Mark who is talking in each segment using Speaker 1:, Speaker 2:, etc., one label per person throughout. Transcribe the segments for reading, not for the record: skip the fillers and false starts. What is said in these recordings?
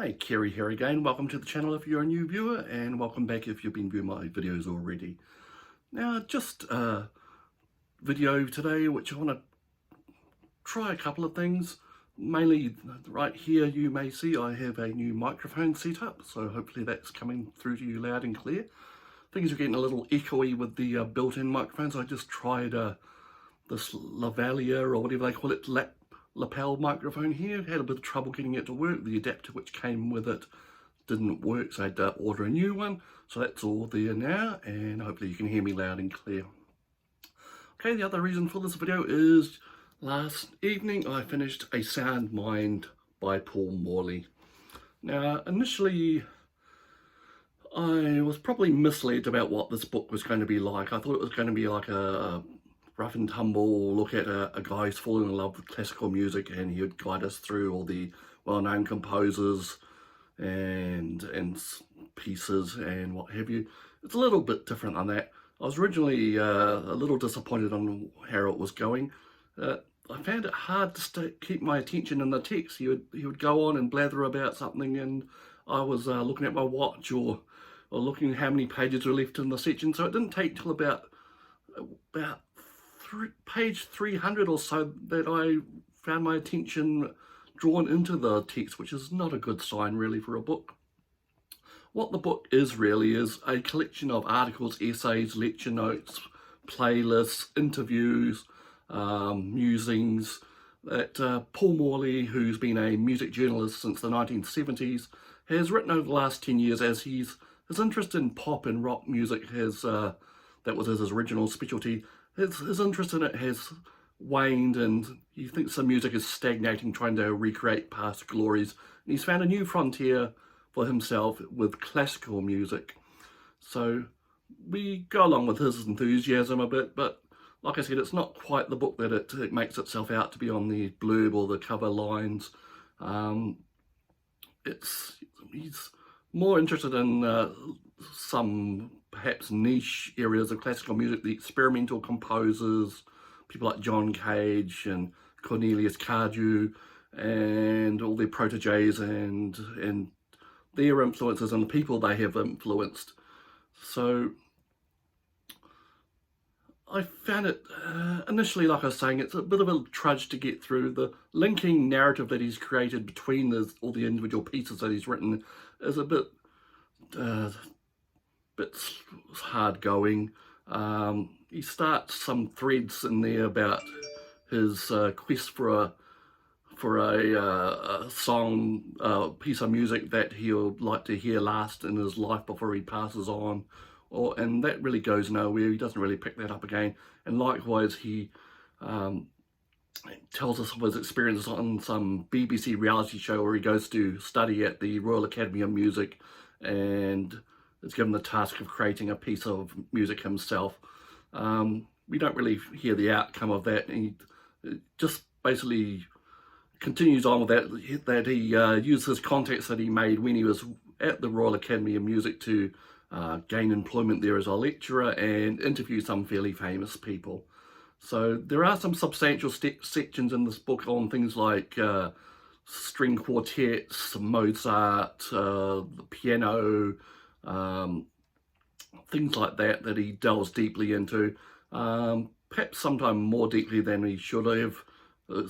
Speaker 1: Hi, Kerry here again. Welcome to the channel if you're a new viewer, and welcome back if you've been viewing my videos already. Now, just a video today which I want to try a couple of things. Mainly right here you may see I have a new microphone set up, so hopefully that's coming through to you loud and clear. Things are getting a little echoey with the built-in microphones. I just tried this lavalier or whatever they call it, lapel microphone here. Had a bit of trouble getting it to work. The adapter which came with it didn't work, so I had to order a new one. So that's all there now, and hopefully you can hear me loud and clear. Okay, the other reason for this video is last evening I finished A Sound Mind by Paul Morley. Now, initially I was probably misled about what this book was going to be like. I thought it was going to be like a rough and tumble look at a guy who's falling in love with classical music, and he would guide us through all the well-known composers and pieces and what have you. It's a little bit different than that. I was originally a little disappointed on how it was going. I found it hard to keep my attention in the text. He would go on and blather about something, and I was looking at my watch or looking at how many pages were left in the section. So it didn't take till about page 300 or so that I found my attention drawn into the text, which is not a good sign really for a book. What the book is really is a collection of articles, essays, lecture notes, playlists, interviews, musings that Paul Morley, who's been a music journalist since the 1970s, has written over the last 10 years as his interest in pop and rock music has, that was his original specialty. His interest in it has waned, and he thinks the music is stagnating, trying to recreate past glories. And he's found a new frontier for himself with classical music. So we go along with his enthusiasm a bit, but like I said, it's not quite the book that it makes itself out to be on the blurb or the cover lines. He's more interested in some perhaps niche areas of classical music, the experimental composers, people like John Cage and Cornelius Cardew and all their proteges and their influences and the people they have influenced. So I found it, initially, like I was saying, it's a bit of a trudge to get through. The linking narrative that he's created between all the individual pieces that he's written is a bit hard going. He starts some threads in there about his quest for a song, piece of music that he would like to hear last in his life before he passes on, and that really goes nowhere. He doesn't really pick that up again. And likewise, he tells us of his experiences on some BBC reality show where he goes to study at the Royal Academy of Music and is given the task of creating a piece of music himself. We don't really hear the outcome of that. He just basically continues on with that he used his contacts that he made when he was at the Royal Academy of Music to gain employment there as a lecturer and interview some fairly famous people. So there are some substantial sections in this book on things like string quartets, Mozart, the piano, things like that he delves deeply into, perhaps sometimes more deeply than he should have.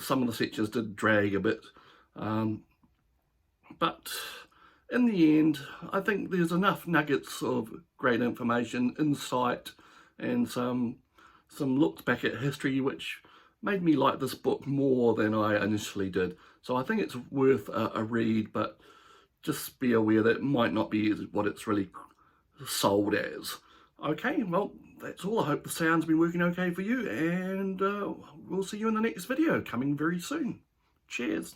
Speaker 1: Some of the sections did drag a bit, but in the end I think there's enough nuggets of great information, insight, and some looks back at history which made me like this book more than I initially did. So I think it's worth a read, but just be aware that it might not be what it's really sold as. Okay, well, that's all. I hope the sound's been working okay for you, and we'll see you in the next video coming very soon. Cheers.